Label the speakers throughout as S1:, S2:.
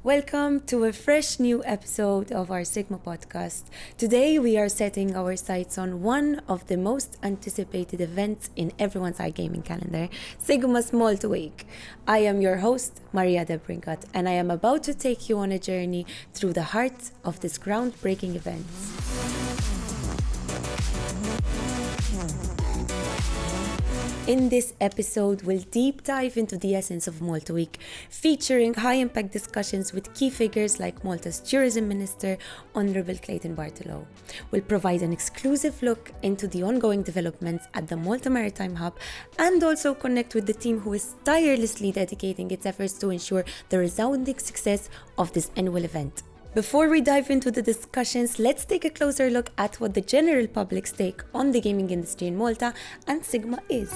S1: Welcome to a fresh new episode of our SiGMA podcast. Today we are setting our sights on one of the most anticipated events in everyone's iGaming calendar, SiGMA's Malta Week. I am your host, Maria De Brincat, and I am about to take you on a journey through the heart of this groundbreaking event. In this episode, we'll deep dive into the essence of Malta Week, featuring high-impact discussions with key figures like Malta's Tourism Minister, Honourable Clayton Bartolo. We'll provide an exclusive look into the ongoing developments at the Malta Maritime Hub and also connect with the team who is tirelessly dedicating its efforts to ensure the resounding success of this annual event. Before we dive into the discussions, let's take a closer look at what the general public's take on the gaming industry in Malta and SiGMA is.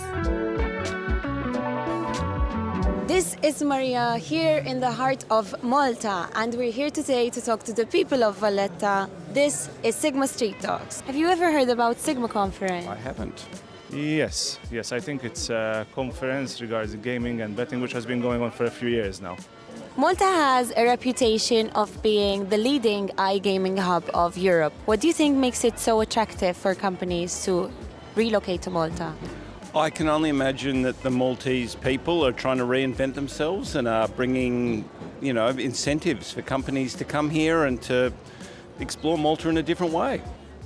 S1: This is Maria here in the heart of Malta, and we're here today to talk to the people of Valletta. This is SiGMA Street Talks. Have you ever heard about SiGMA Conference?
S2: I haven't.
S3: Yes, I think it's a conference regarding gaming and betting which has been going on for a few years now.
S1: Malta has a reputation of being the leading iGaming hub of Europe. What do you think makes it so attractive for companies to relocate to Malta?
S2: I can only imagine that the Maltese people are trying to reinvent themselves and are bringing, incentives for companies to come here and to explore Malta in a different way.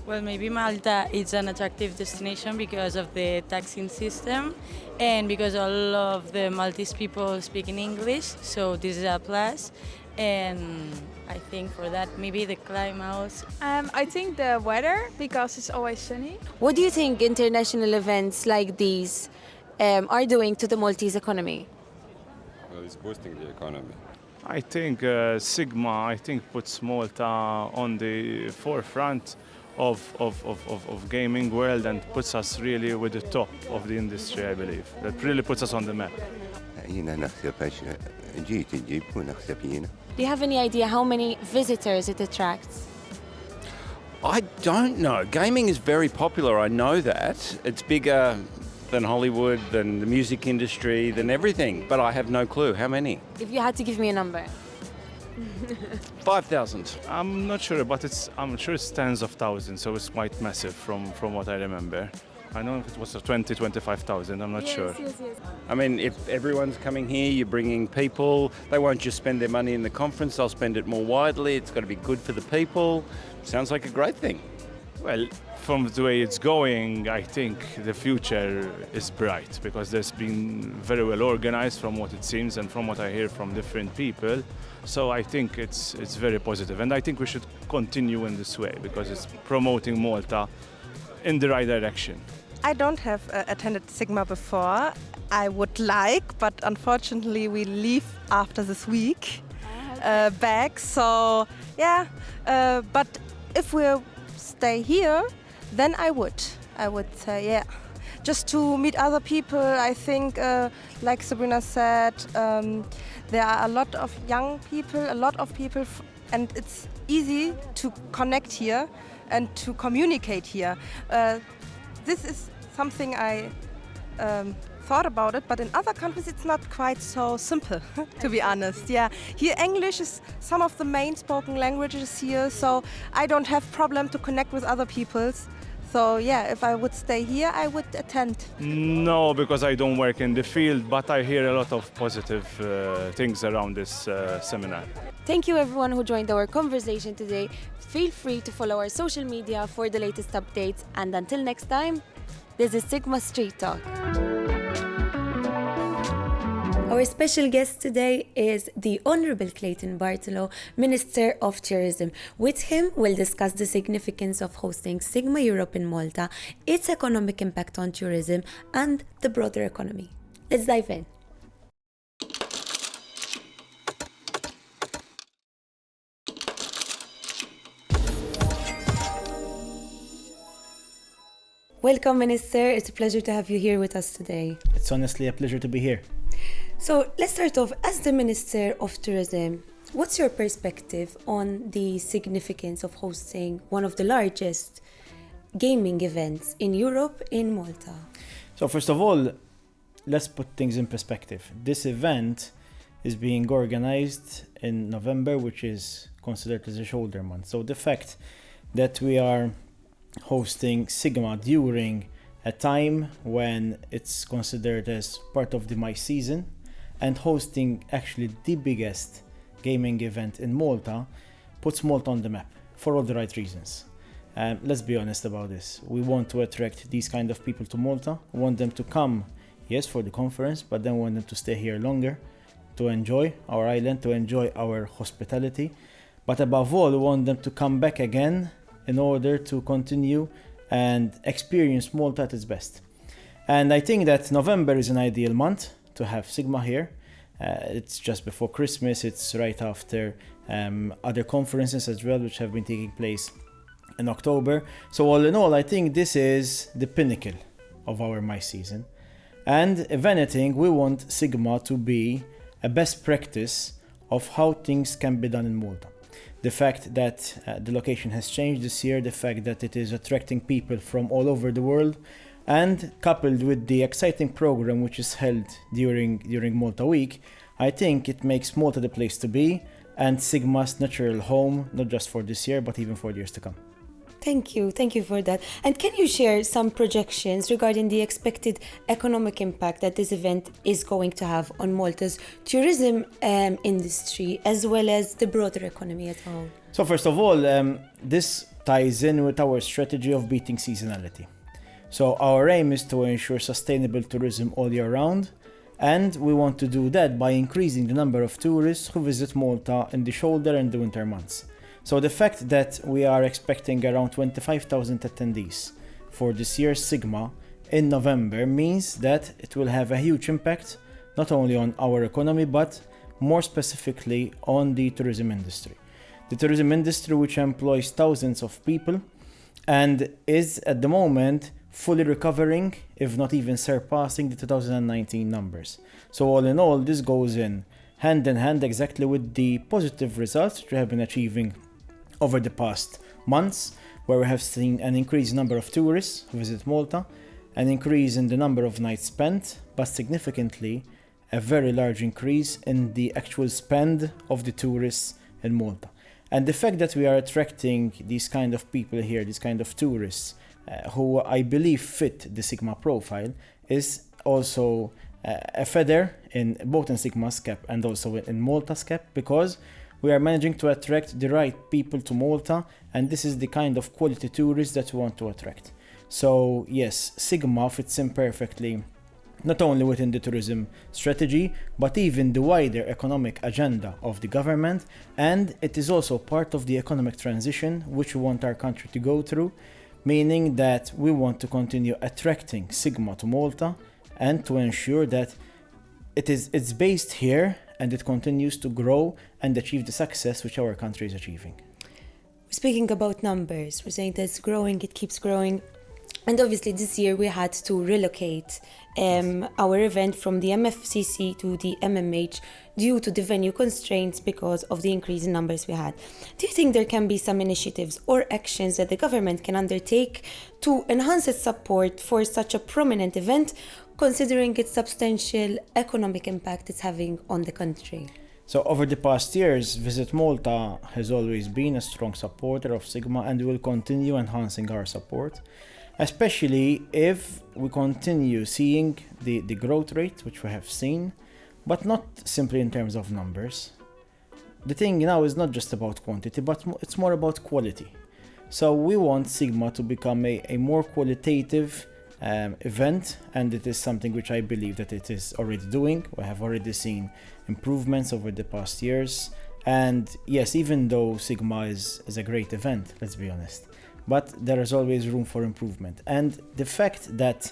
S4: Well, maybe Malta is an attractive destination because of the taxing system and because all of the Maltese people speak in English, so this is a plus. And I think for that, maybe the climate.
S5: I think the weather, because it's always sunny.
S1: What do you think international events like these are doing to the Maltese economy?
S6: Well, it's boosting the economy.
S3: I think SiGMA puts Malta on the forefront of gaming world and puts us really with the top of the industry, I believe. That really puts us on the map.
S1: Do you have any idea how many visitors it attracts?
S2: I don't know. Gaming is very popular, I know that. It's bigger than Hollywood, than the music industry, than everything, but I have no clue. How many?
S1: If you had to give me a number.
S2: 5,000.
S3: I'm not sure, but I'm sure it's tens of thousands, so it's quite massive from what I remember. I know if it was 25,000, I'm not sure.
S1: Yes.
S2: I mean, if everyone's coming here, you're bringing people, they won't just spend their money in the conference, they'll spend it more widely, it's got to be good for the people. Sounds like a great thing.
S3: Well, from the way it's going, I think the future is bright because there's been very well organized from what it seems and from what I hear from different people. So I think it's very positive, and I think we should continue in this way because it's promoting Malta in the right direction.
S7: I don't have attended SiGMA before. I would like, but unfortunately we leave after this week back. So yeah, but if we stay here, then I would say yeah. Just to meet other people, I think, like Sabrina said, there are a lot of young people, and it's easy to connect here and to communicate here. This is something I thought about it, but in other countries it's not quite so simple, to be honest. Yeah, here English is some of the main spoken languages here, so I don't have problem to connect with other peoples. So yeah, if I would stay here, I would attend.
S3: No, because I don't work in the field, but I hear a lot of positive things around this seminar.
S1: Thank you everyone who joined our conversation today. Feel free to follow our social media for the latest updates, and until next time, this is SiGMA Street Talk. Our special guest today is the Honourable Clayton Bartolo, Minister of Tourism. With him, we'll discuss the significance of hosting SiGMA Europe in Malta, its economic impact on tourism, and the broader economy. Let's dive in. Welcome, Minister. It's a pleasure to have you here with us today.
S8: It's honestly a pleasure to be here.
S1: So let's start off. As the Minister of Tourism, what's your perspective on the significance of hosting one of the largest gaming events in Europe in Malta?
S8: So first of all, let's put things in perspective. This event is being organized in November, which is considered as a shoulder month. So the fact that we are hosting SiGMA during a time when it's considered as part of the MICE season and hosting actually the biggest gaming event in Malta puts Malta on the map for all the right reasons. Let's be honest about this. We want to attract these kind of people to Malta. We want them to come, yes, for the conference, but then we want them to stay here longer, to enjoy our island, to enjoy our hospitality. But above all, we want them to come back again in order to continue and experience Malta at its best. And I think that November is an ideal month to have SiGMA here. It's just before Christmas, it's right after other conferences as well, which have been taking place in October. So all in all, I think this is the pinnacle of our MICE season. And if anything, we want SiGMA to be a best practice of how things can be done in Malta. The fact that the location has changed this year, the fact that it is attracting people from all over the world, and coupled with the exciting program which is held during Malta Week, I think it makes Malta the place to be and SiGMA's natural home, not just for this year, but even for the years to come.
S1: Thank you for that. And can you share some projections regarding the expected economic impact that this event is going to have on Malta's tourism industry as well as the broader economy as a whole?
S8: So first of all, this ties in with our strategy of beating seasonality. So our aim is to ensure sustainable tourism all year round, and we want to do that by increasing the number of tourists who visit Malta in the shoulder and the winter months. So the fact that we are expecting around 25,000 attendees for this year's SiGMA in November means that it will have a huge impact not only on our economy but more specifically on the tourism industry. The tourism industry, which employs thousands of people and is at the moment fully recovering, if not even surpassing the 2019 numbers. So all in all, this goes in hand exactly with the positive results which we have been achieving over the past months, where we have seen an increased number of tourists who visit Malta, an increase in the number of nights spent, but significantly a very large increase in the actual spend of the tourists in Malta. And the fact that we are attracting these kind of people here, these kind of tourists, who I believe fit the SiGMA profile, is also a feather in both in SiGMA's cap and also in Malta's cap, because we are managing to attract the right people to Malta, and this is the kind of quality tourists that we want to attract. So yes, SiGMA fits in perfectly, not only within the tourism strategy, but even the wider economic agenda of the government, and it is also part of the economic transition which we want our country to go through, meaning that we want to continue attracting SiGMA to Malta and to ensure that it's based here and it continues to grow and achieve the success which our country is achieving.
S1: Speaking about numbers, we're saying that it's growing, it keeps growing. And obviously this year we had to relocate our event from the MFCC to the MMH due to the venue constraints because of the increase in numbers we had. Do you think there can be some initiatives or actions that the government can undertake to enhance its support for such a prominent event, considering its substantial economic impact it's having on the country?
S8: So over the past years, Visit Malta has always been a strong supporter of SiGMA and will continue enhancing our support, especially if we continue seeing the growth rate which we have seen, but not simply in terms of numbers. The thing now is not just about quantity, but it's more about quality. So we want SiGMA to become a more qualitative event, and it is something which I believe that it is already doing. We have already seen improvements over the past years, and yes, even though SiGMA is a great event, let's be honest, but there is always room for improvement. And the fact that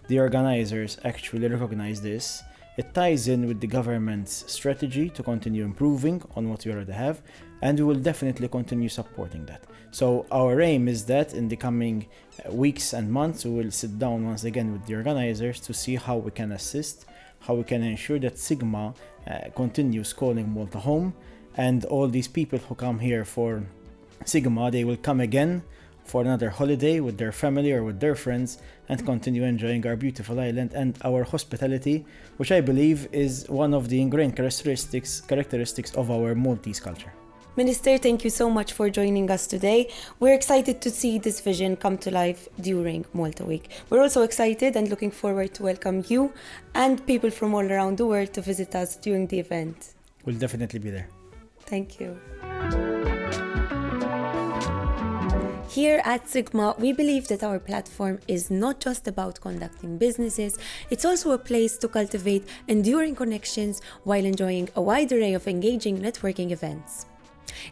S8: the organizers actually recognize this, it ties in with the government's strategy to continue improving on what we already have, and we will definitely continue supporting that. So our aim is that in the coming weeks and months, we will sit down once again with the organizers to see how we can assist, how we can ensure that SiGMA continues calling Malta home, and all these people who come here for SiGMA, they will come again for another holiday with their family or with their friends and continue enjoying our beautiful island and our hospitality, which I believe is one of the ingrained characteristics of our Maltese culture.
S1: Minister, thank you so much for joining us today. We're excited to see this vision come to life during Malta Week. We're also excited and looking forward to welcome you and people from all around the world to visit us during the event.
S8: We'll definitely be there.
S1: Thank you. Here at SiGMA, we believe that our platform is not just about conducting businesses, it's also a place to cultivate enduring connections while enjoying a wide array of engaging networking events.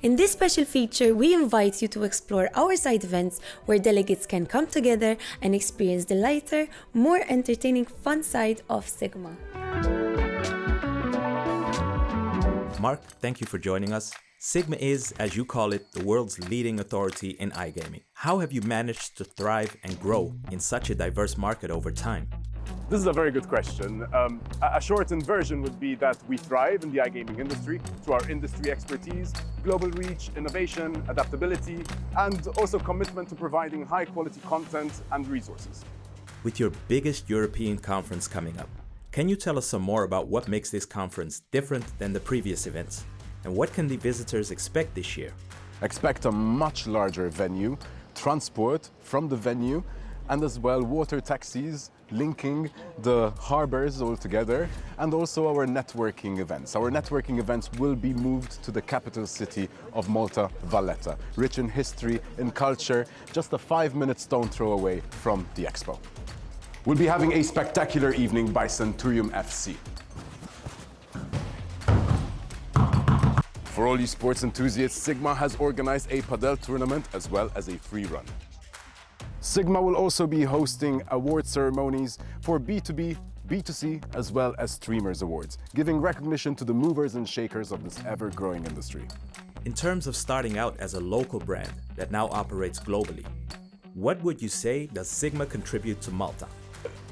S1: In this special feature, we invite you to explore our side events where delegates can come together and experience the lighter, more entertaining, fun side of SiGMA.
S9: Mark, thank you for joining us. SiGMA is, as you call it, the world's leading authority in iGaming. How have you managed to thrive and grow in such a diverse market over time?
S10: This is a very good question. A shortened version would be that we thrive in the iGaming industry through our industry expertise, global reach, innovation, adaptability, and also commitment to providing high-quality content and resources.
S9: With your biggest European conference coming up, can you tell us some more about what makes this conference different than the previous events? And what can the visitors expect this year?
S10: Expect a much larger venue, transport from the venue, and as well water taxis linking the harbors all together, and also our networking events. Our networking events will be moved to the capital city of Malta, Valletta, rich in history, in culture, just a 5-minute stone throw away from the Expo. We'll be having a spectacular evening by Centurium FC. For all you sports enthusiasts, SiGMA has organized a padel tournament as well as a free run. SiGMA will also be hosting award ceremonies for B2B, B2C, as well as Streamers Awards, giving recognition to the movers and shakers of this ever-growing industry.
S9: In terms of starting out as a local brand that now operates globally, what would you say does SiGMA contribute to Malta?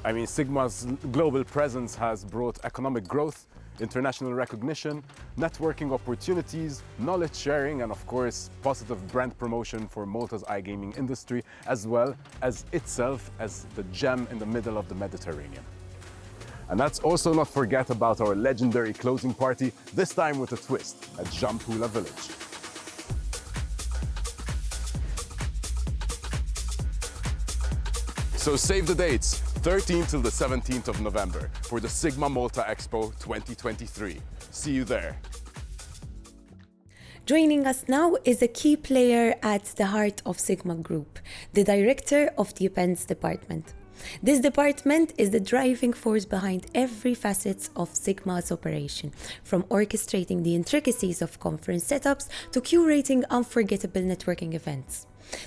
S10: I mean, SiGMA's global presence has brought economic growth, international recognition, networking opportunities, knowledge sharing, and of course, positive brand promotion for Malta's iGaming industry, as well as itself as the gem in the middle of the Mediterranean. And let's also not forget about our legendary closing party, this time with a twist at Jampula Village. So save the dates, 13th till the 17th of November for the SiGMA Malta Expo 2023. See you there.
S1: Joining us now is a key player at the heart of SiGMA Group, the director of the events department. This department is the driving force behind every facet of SiGMA's operation, from orchestrating the intricacies of conference setups to curating unforgettable networking events.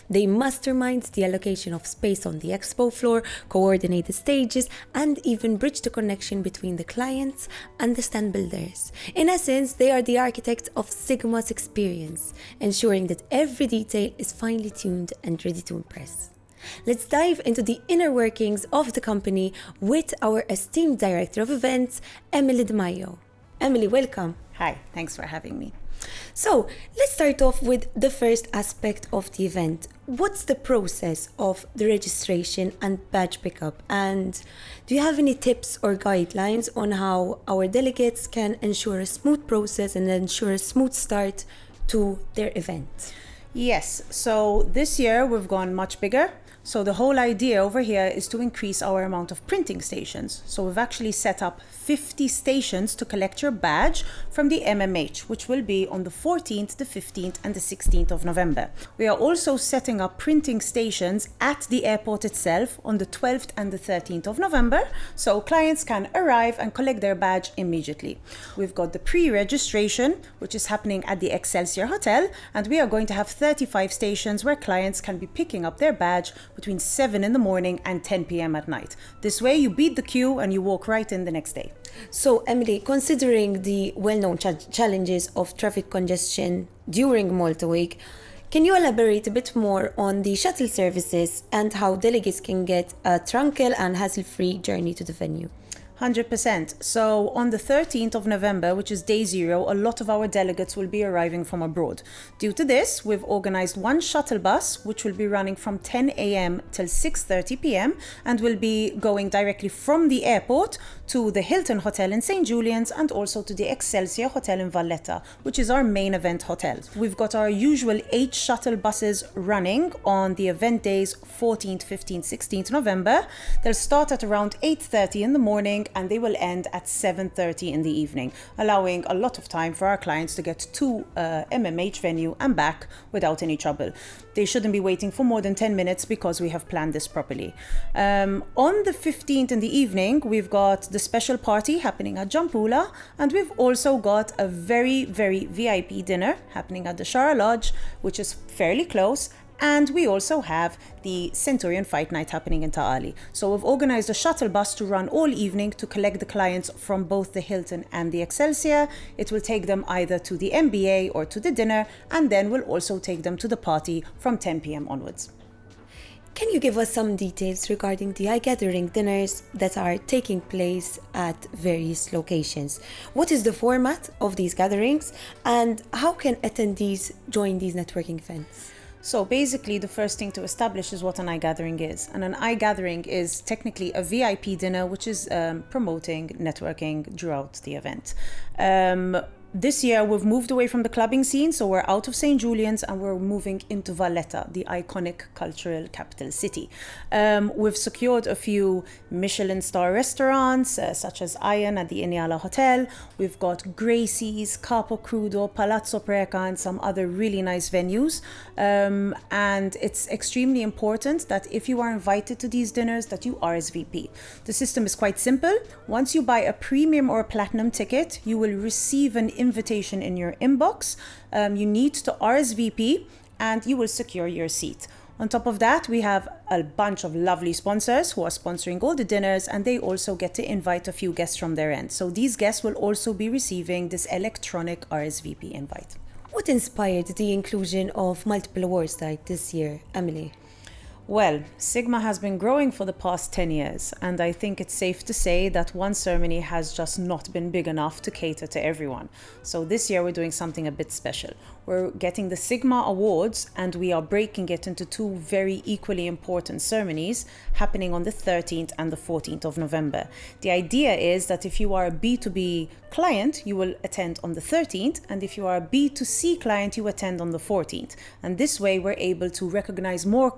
S1: They mastermind the allocation of space on the expo floor, coordinate the stages, and even bridge the connection between the clients and the stand builders. In essence, they are the architects of SiGMA's experience, ensuring that every detail is finely tuned and ready to impress. Let's dive into the inner workings of the company with our esteemed Director of Events, Emily De Maio. Emily, welcome.
S11: Hi, thanks for having me.
S1: So, let's start off with the first aspect of the event. What's the process of the registration and badge pickup? And do you have any tips or guidelines on how our delegates can ensure a smooth process and ensure a smooth start to their event?
S11: Yes, so this year we've gone much bigger. So the whole idea over here is to increase our amount of printing stations. So we've actually set up 50 stations to collect your badge from the MMH, which will be on the 14th, the 15th and the 16th of November. We are also setting up printing stations at the airport itself on the 12th and the 13th of November, so clients can arrive and collect their badge immediately. We've got the pre-registration, which is happening at the Excelsior Hotel, and we are going to have 35 stations where clients can be picking up their badge between 7 in the morning and 10 p.m. at night. This way you beat the queue and you walk right in the next day.
S1: So, Emily, considering the well-known challenges of traffic congestion during Malta Week, can you elaborate a bit more on the shuttle services and how delegates can get a tranquil and hassle-free journey to the venue?
S11: 100%. So on the 13th of November, which is day 0, a lot of our delegates will be arriving from abroad. Due to this, we've organized one shuttle bus, which will be running from 10 a.m. till 6:30 p.m. and will be going directly from the airport to the Hilton Hotel in St. Julian's and also to the Excelsior Hotel in Valletta, which is our main event hotel. We've got our usual 8 shuttle buses running on the event days 14th, 15th, 16th November. They'll start at around 8:30 in the morning and they will end at 7:30 in the evening, allowing a lot of time for our clients to get to MMH venue and back without any trouble. They shouldn't be waiting for more than 10 minutes because we have planned this properly. On the 15th in the evening, we've got the special party happening at Jampula, and we've also got a very, very VIP dinner happening at the Shara Lodge, which is fairly close. And we also have the Centurion Fight Night happening in Ta'ali. So we've organized a shuttle bus to run all evening to collect the clients from both the Hilton and the Excelsior. It will take them either to the MBA or to the dinner, and then we'll also take them to the party from 10 p.m. onwards.
S1: Can you give us some details regarding the iGathering dinners that are taking place at various locations? What is the format of these gatherings and how can attendees join these networking events?
S11: So basically, the first thing to establish is what an iGathering is. And an iGathering is technically a VIP dinner, which is promoting networking throughout the event. This year, we've moved away from the clubbing scene, so we're out of St. Julian's and we're moving into Valletta, the iconic cultural capital city. We've secured a few Michelin star restaurants, such as Iron at the Iniala Hotel. We've got Gracie's, Capo Crudo, Palazzo Preca, and some other really nice venues. And it's extremely important that if you are invited to these dinners, that you RSVP. The system is quite simple. Once you buy a premium or a platinum ticket, you will receive an invitation in your inbox. You need to RSVP and you will secure your seat. On top of that, we have a bunch of lovely sponsors who are sponsoring all the dinners, and they also get to invite a few guests from their end. So these guests will also be receiving this electronic RSVP invite.
S1: What inspired the inclusion of multiple awards like this year, Emily?
S11: Well, SiGMA has been growing for the past 10 years, and I think it's safe to say that one ceremony has just not been big enough to cater to everyone. So this year we're doing something a bit special. We're getting the SiGMA Awards and we are breaking it into 2 very equally important ceremonies happening on the 13th and the 14th of November. The idea is that if you are a B2B client, you will attend on the 13th, and if you are a B2C client, you attend on the 14th. And this way we're able to recognize more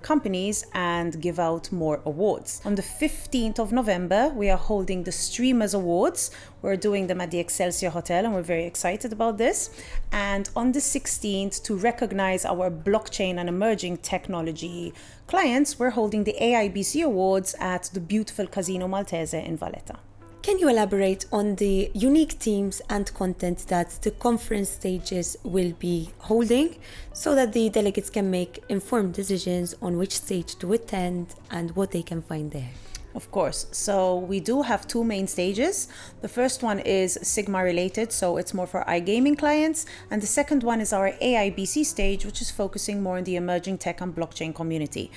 S11: companies and give out more awards. On the 15th of November, we are holding the Streamers Awards. We're doing them at the Excelsior Hotel and we're very excited about this. And on the 16th, to recognize our blockchain and emerging technology clients, we're holding the AIBC Awards at the beautiful Casino Maltese in Valletta.
S1: Can you elaborate on the unique themes and content that the conference stages will be holding so that the delegates can make informed decisions on which stage to attend and what they can find there?
S11: Of course. So we do have 2 main stages. The first one is SiGMA related, so it's more for iGaming clients. And the second one is our AIBC stage, which is focusing more on the emerging tech and blockchain community.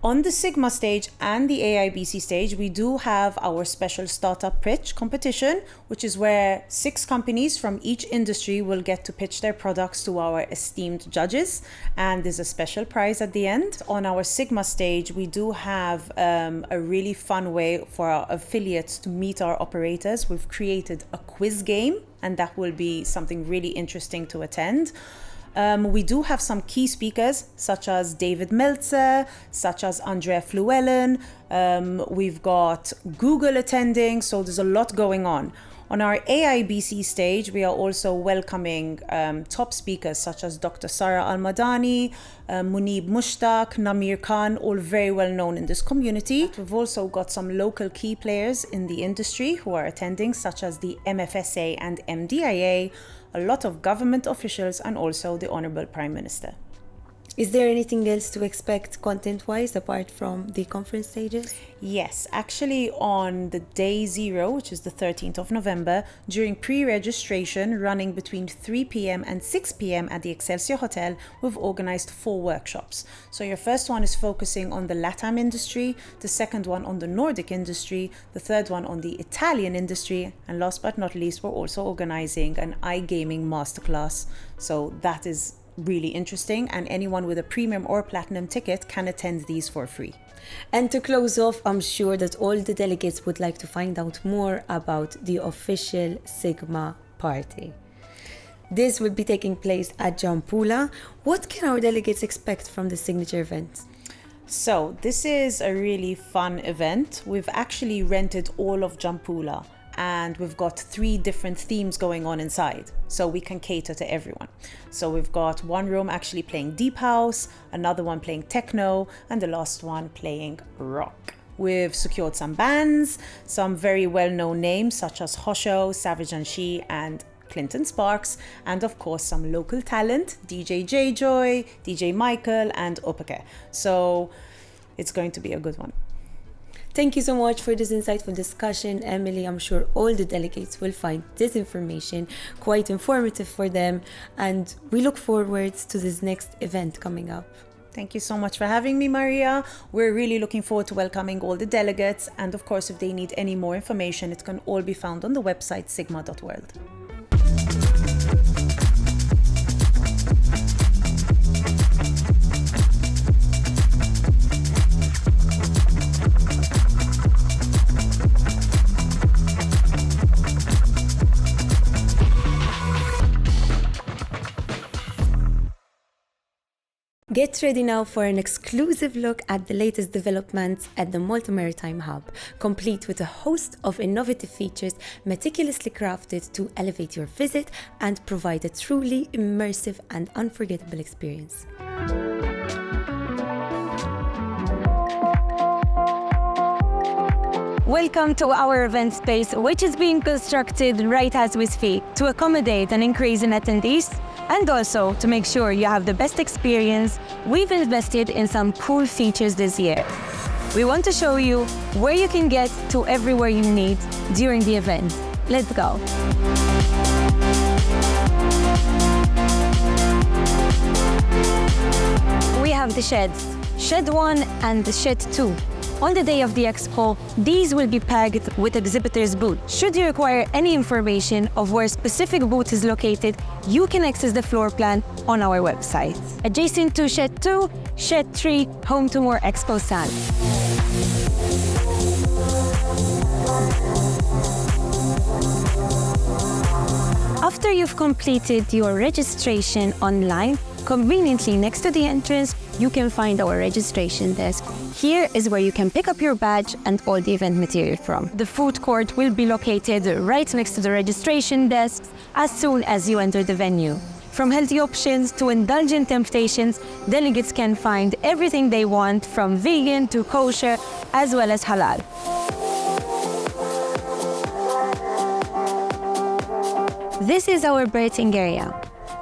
S11: On the SiGMA stage and the AIBC stage, we do have our special startup pitch competition, which is where 6 companies from each industry will get to pitch their products to our esteemed judges. And there's a special prize at the end. On our SiGMA stage, we do have a really fun way for our affiliates to meet our operators. We've created a quiz game, and that will be something really interesting to attend. We do have some key speakers such as David Meltzer, such as Andrea Fluellen. We've got Google attending, so there's a lot going on. On our AIBC stage, we are also welcoming top speakers such as Dr. Sarah Al-Madani, Munib Mushtaq, Namir Khan, all very well known in this community. We've also got some local key players in the industry who are attending, such as the MFSA and MDIA, a lot of government officials, and also the Honorable Prime Minister.
S1: Is there anything else to expect content-wise apart from the conference stages?
S11: Yes, actually on the day 0, which is the 13th of November, during pre-registration running between 3 p.m. and 6 p.m. at the Excelsior Hotel, we've organized 4 workshops. So your first one is focusing on the LATAM industry, the second one on the Nordic industry, the third one on the Italian industry, and last but not least, we're also organizing an iGaming masterclass. So that is really interesting, and anyone with a premium or platinum ticket can attend these for free.
S1: And to close off, I'm sure that all the delegates would like to find out more about the official SiGMA party. This will be taking place at Jampula. What can our delegates expect from the signature event?
S11: So this is a really fun event. We've actually rented all of Jampula, and we've got 3 different themes going on inside, so we can cater to everyone. So we've got one room actually playing deep house, another one playing techno, and the last one playing rock. We've secured some bands, some very well-known names such as Hosho, Savage and She, and Clinton Sparks, and of course some local talent, DJ J-Joy, DJ Michael, and Opake. So it's going to be a good one.
S1: Thank you so much for this insightful discussion, Emily. I'm sure all the delegates will find this information quite informative for them, and we look forward to this next event coming up.
S11: Thank you so much for having me, Maria. We're really looking forward to welcoming all the delegates, and of course, if they need any more information, it can all be found on the website sigma.world.
S1: Get ready now for an exclusive look at the latest developments at the Malta Maritime Hub, complete with a host of innovative features meticulously crafted to elevate your visit and provide a truly immersive and unforgettable experience.
S12: Welcome to our event space, which is being constructed right as we speak to accommodate an increase in attendees. And also, to make sure you have the best experience, we've invested in some cool features this year. We want to show you where you can get to everywhere you need during the event. Let's go. We have the sheds, Shed 1 and the Shed 2. On the day of the Expo, these will be packed with exhibitors' booths. Should you require any information of where a specific booth is located, you can access the floor plan on our website. Adjacent to Shed 2, Shed 3, home to more Expo stands. After you've completed your registration online, conveniently next to the entrance, you can find our registration desk. Here is where you can pick up your badge and all the event material from. The food court will be located right next to the registration desks as soon as you enter the venue. From healthy options to indulgent temptations, delegates can find everything they want, from vegan to kosher, as well as halal. This is our berthing area.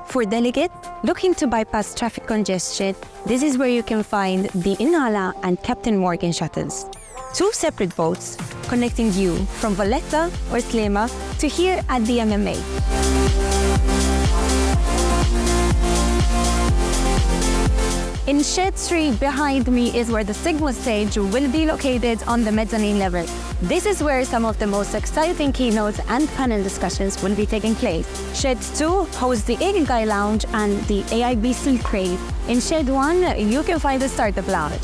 S12: For delegates looking to bypass traffic congestion, this is where you can find the Inala and Captain Morgan shuttles. 2 separate boats connecting you from Valletta or SiGMA to here at the MMA. In Shed 3 behind me is where the SiGMA stage will be located on the mezzanine level. This is where some of the most exciting keynotes and panel discussions will be taking place. Shed 2 hosts the Eagle Guy Lounge and the AIB Silk Crate. In Shed 1, you can find the Startup Lounge.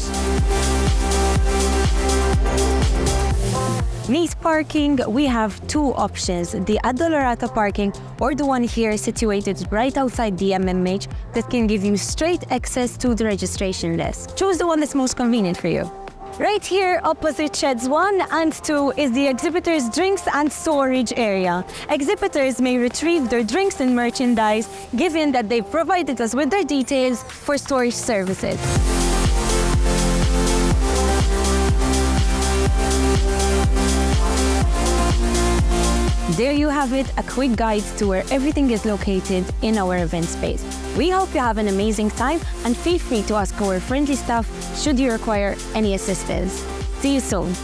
S12: Nice parking, we have 2 options, the Addolorata parking or the one here situated right outside the MMH that can give you straight access to the registration desk. Choose the one that's most convenient for you. Right here opposite Sheds 1 and 2 is the exhibitors' drinks and storage area. Exhibitors may retrieve their drinks and merchandise given that they've provided us with their details for storage services. there you have it, a quick guide to where everything is located in our event space. We hope you have an amazing time and feel free to ask our friendly staff should you require any assistance. See you soon.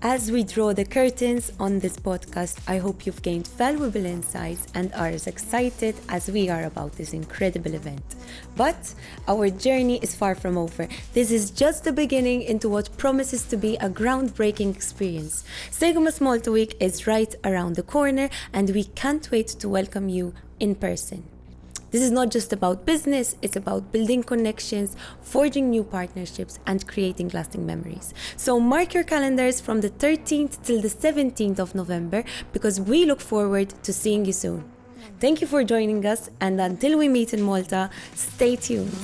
S1: As we draw the curtains on this podcast, I hope you've gained valuable insights and are as excited as we are about this incredible event. But our journey is far from over. This is just the beginning into what promises to be a groundbreaking experience. SiGMA Malta Week is right around the corner, and we can't wait to welcome you in person. This is not just about business, it's about building connections, forging new partnerships, and creating lasting memories. So mark your calendars from the 13th till the 17th of November, because we look forward to seeing you soon. Thank you for joining us, and until we meet in Malta, stay tuned.